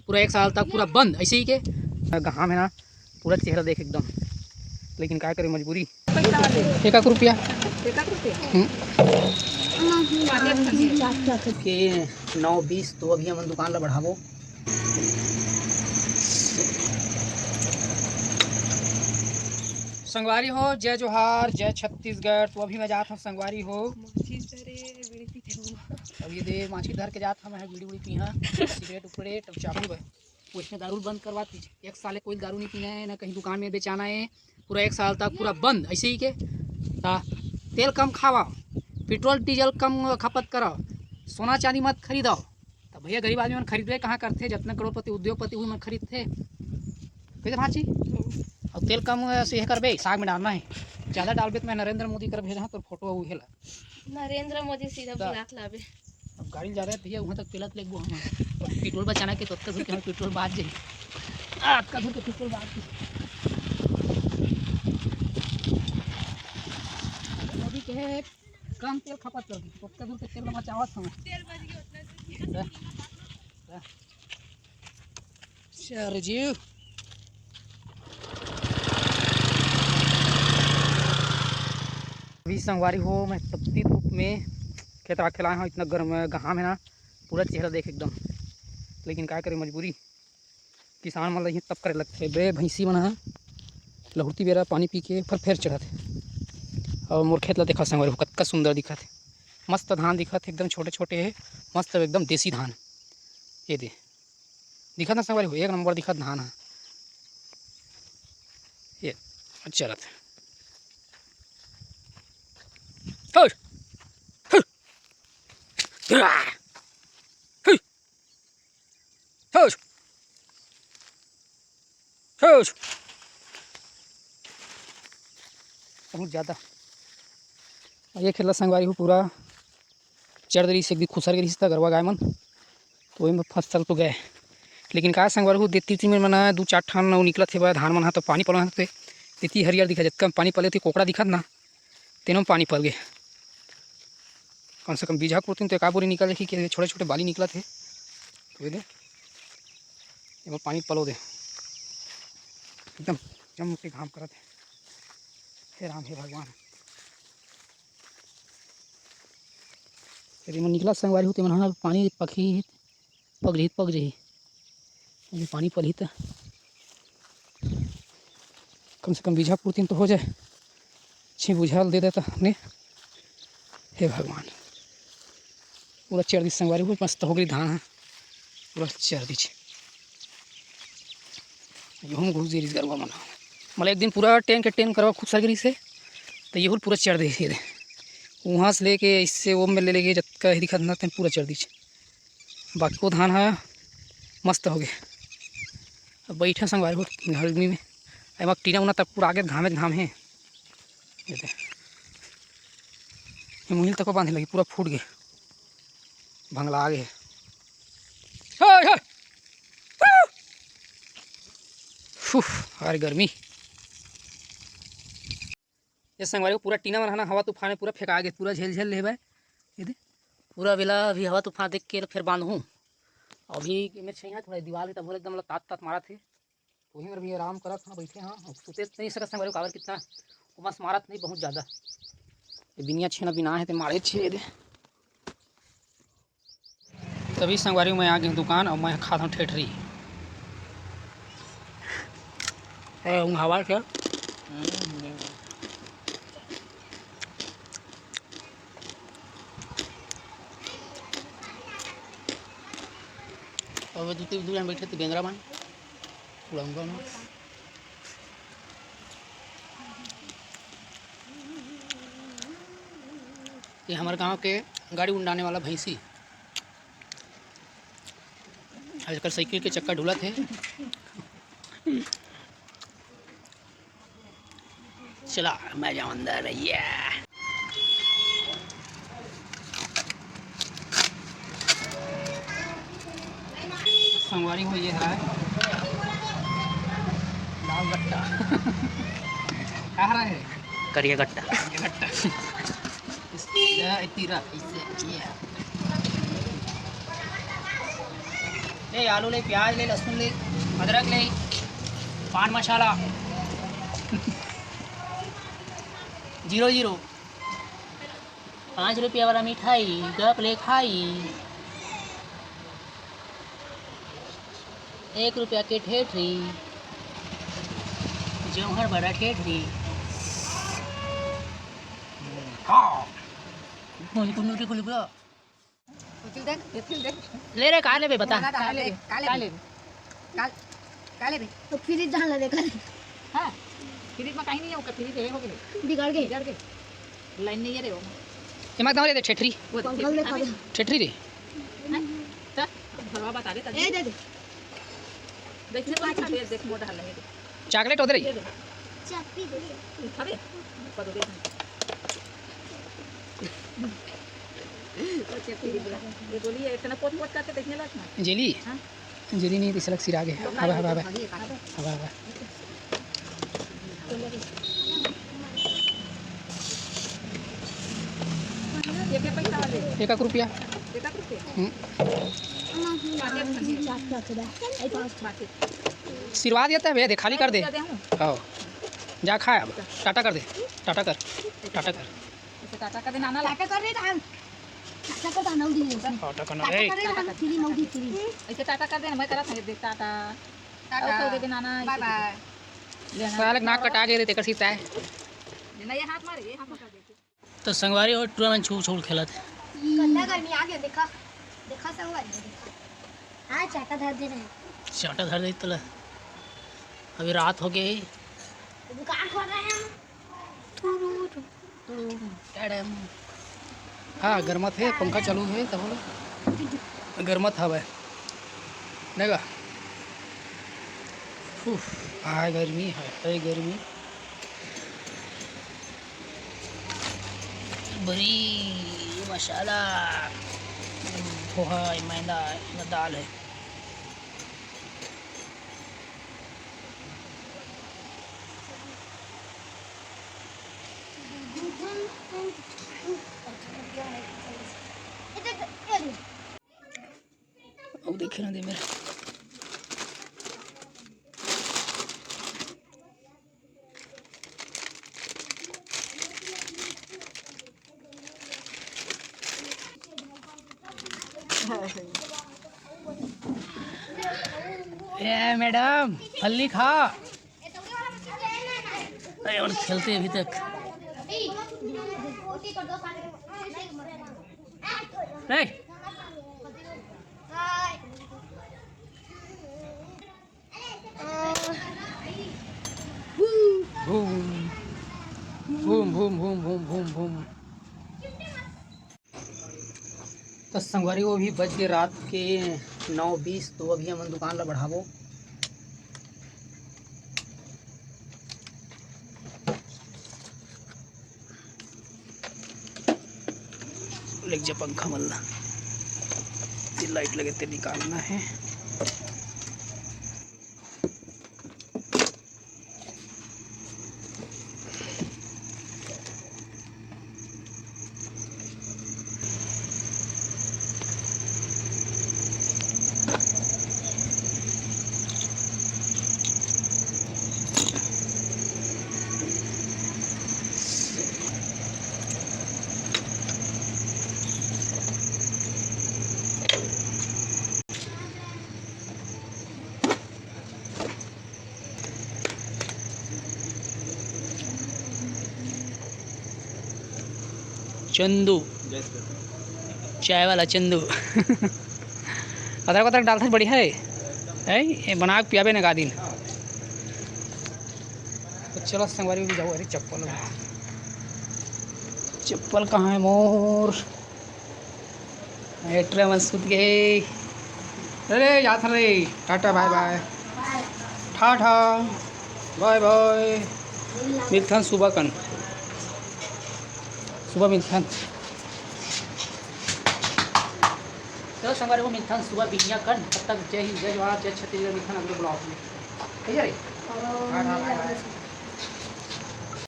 पूरा 1 साल तक पूरा बंद ऐसे ही के घाम है ना, पूरा चेहरा देख एकदम। लेकिन क्या करें, मजबूरी। 1 रुपया के 9:20 तो अभी हम दुकान ला बढ़ाबो। संगवारी हो, जय जोहार, जय छत्तीसगढ़। तो अभी मैं जाता हूँ संगवारी हो, अब ये दे माछी धर के जाता हूँ मैं, बीड़ी उड़ी पीहा, सिगरेट उपरेट, अब चाकू है उसमें दारू बंद करवा दीजिए। 1 साल कोई दारू नहीं पीना है, ना कहीं दुकान में बेचाना है, पूरा 1 साल तक पूरा बंद ऐसे ही के। तेल कम खावा, पेट्रोल डीजल कम खपत करो, सोना चांदी मत खरीदो। तो भैया गरीब आदमी मन खरीदे कहाँ करते, जितने करोड़पति उद्योगपति हुए मन खरीदते कैसे भाजी। और तेल कम से करबे, साग में डालना है, ज़्यादा डालबे तो मैं नरेंद्र मोदी कर भेजा तो फोटो उहे ला नरेंद्र मोदी सीधा बुलात लाबे। अब गाड़ी जा रहा है भैया वहाँ तक तेलत लेगो हम, और पेट्रोल बचाना के तो धुल के पेट्रोल बात जाए, आपका धुल के पेट्रोल बात मोदी कहे कम तेल खपत कर दी, तो धुल के तेल बचावत हम चल जीव। अभी संगवारी हो, मैं तपती धूप में खेत खिलाए हूँ, इतना गर्म घाम है ना, पूरा चेहरा देख एकदम। लेकिन क्या करें, मजबूरी। किसान मतलब ये तब करे लगते बे भैंसी मन लहुटी बेरा पानी पी के फिर चढ़त है। और मोर खेत ला देखा संगवारी हो, कतका सुंदर दिखत है, मस्त धान दिखत है, एकदम छोटे छोटे है, मस्त एकदम देसी धान। ये दे दिखत ना संगवारी हो, 1 नंबर दिखत धान है ये चलत है। बहुत ज़्यादा ये खेला संगवारी हो, पूरा चढ़ रही से खुसर गई था गरवा गाय मन, तो वही में फसल तो गए। लेकिन का संगवारी हो, देती में मना 2-4 ठान निकलत है धान मन, तो पानी पलना तो देती हरियर दिखा, जितना पानी पले थी कोकड़ा दिखत ना, तेनों पानी पल गए। कम से कम बीजा कुर्ती तो एक बोरी निकल देखी कि छोटे छोटे बाली निकला थे, तो दे पानी पलो दे एकदम जम के घाम करत है। हे राम हे भगवान, फिर मन निकला संगवारी होते मन हाँ पानी पखी पग रही ये पानी पलही तो कम से कम बीजा पूर्ति तो हो जाए, छी बुझाल दे देता ने। हे भगवान, पूरा चढ़ दी संगवारी हो, मस्त हो गई धान है, पूरा चढ़ दी गेहूँ घुस दी गरबा मना मतलब एक दिन पूरा टेन करवा खूब सरगरी से, तो ये पूरा चढ़ दी वहाँ से लेके इससे वो में ले लेके जब का ही दिखा पूरा चढ़ दी। बाकी को धान है मस्त हो गए। अब बैठे संगवारी हो गर्मी में, अब टीना उना तक पूरा आगे घाम है, मुहिल तक बांधे लगी, पूरा फूट गए, भंगला आगे अरे गर्मी। ये संगवारी को पूरा टीना में रहना, हवा तूफान पूरा फेंका गए, पूरा झेल ले भाई ये पूरा बेला। अभी हवा तूफान देख के फिर बांधूँ। अभी मेरे छः थोड़ा दीवार तब एकदम तात मारा थे, वहीं में भी आराम करा था, बैठे हाँ सुते नहीं सकत संगवारी कागज कितना बस मारत नहीं बहुत ज़्यादा, बिनिया छेना बिना है तो मारे छे दे। तभी संगवारी में आ गई दुकान, और मैं खाता हूँ ठेठरी हवा क्या और दूर बैठे थे बेंगरा मान उड़ाऊंगा मैं। ये हमारे गांव के गाड़ी उड़ाने वाला भैंसी आजकल साइकिल के चक्कर ढूला थे, चला मैं जाऊँ अंदर भैया। संगवारी हो ये है लाल गट्टा कह रहा है करिया गट्टा तीरा इससे ये ले आलू ले, प्याज ले, लहसुन ले, अदरक ले, पान मसाला 00 5 रुपया वाला मिठाई गप ले खाई 1 रुपया के ठेठरी जौहर बड़ा ठेठरी हाँ ले रे काले पे बता काले तो फ्रिज डाल दे कर हां फ्रिज में कहीं नहीं है उसका फ्रिज है हो गए बिगाड़ के लाइन नहीं है रे वो दिमाग दे दे ठेठरी पंखल ले खा दे ठेठरी रे चल भरवा बता दे ए दे देखने पाछा देख मोटा हल है चॉकलेट उधर ही चापी दे खा दे पद दे ये गोली है इतना पोत पोत करके देखने लग ना जेली हां जेली नहीं तिसलक सिरा गए हवा ये के पैसा वाले 1 रुपया 1 रुपया सिरवा देता है भैया दे खाली कर दे आओ जा खा अब टाटा कर दे टाटा कर टाटा का दिन आना टाटा कर रे टाटा का दाना दी टाटा करना रे फ्री नौदी फ्री ऐसे टाटा कर दे मैं करा था देख टाटा टाटा दे दिन आना बाय बाय सालक नाक कटा के देते कर सीता है ना ये हाथ मार कर दे तो संगवारी और टूर्नामेंट छूल खेलत गंदा गर्मी आ गया देखा संगवारी देखा हां चाटा धर दे रहे चाटा धर दे तला अभी रात हो गई दुकान खोल रहे हैं टैडम हाँ गर्मत है पंखा चालू है तब गर्मत हवा नेगा हाय गर्मी है गर्मी बड़ी मसाला पोहा मैदा दाल है अब देखे ना दे मेरा ए मैडम फल्ली खा अरे और खेलते अभी तक नहीं boom boom boom boom boom boom तो संगवारी वो भी बज के रात के 9:20 तो अभी हम दुकान ला बढ़ावो लेक जा पंखा मलना लाइट लगे ते निकालना है चंदू चाय वाला चंदू अदरक अदरक डालते बढ़िया है ये बना के पियाबे ना गा दिन तो चलो संगवारी भी जाओ अरे चप्पल कहाँ है मोर ट्रे में सूत गए अरे याद रे tata bye bye tata bye bye मिलथन सुबह कन सुबह मिलथन तो संगवारी को मिलथन सुबह बिहिया कन तब तक जय हिंद जय जवाहर जय छत्तीसगढ़ मिलथन अगले ब्लॉग में ठीक है रे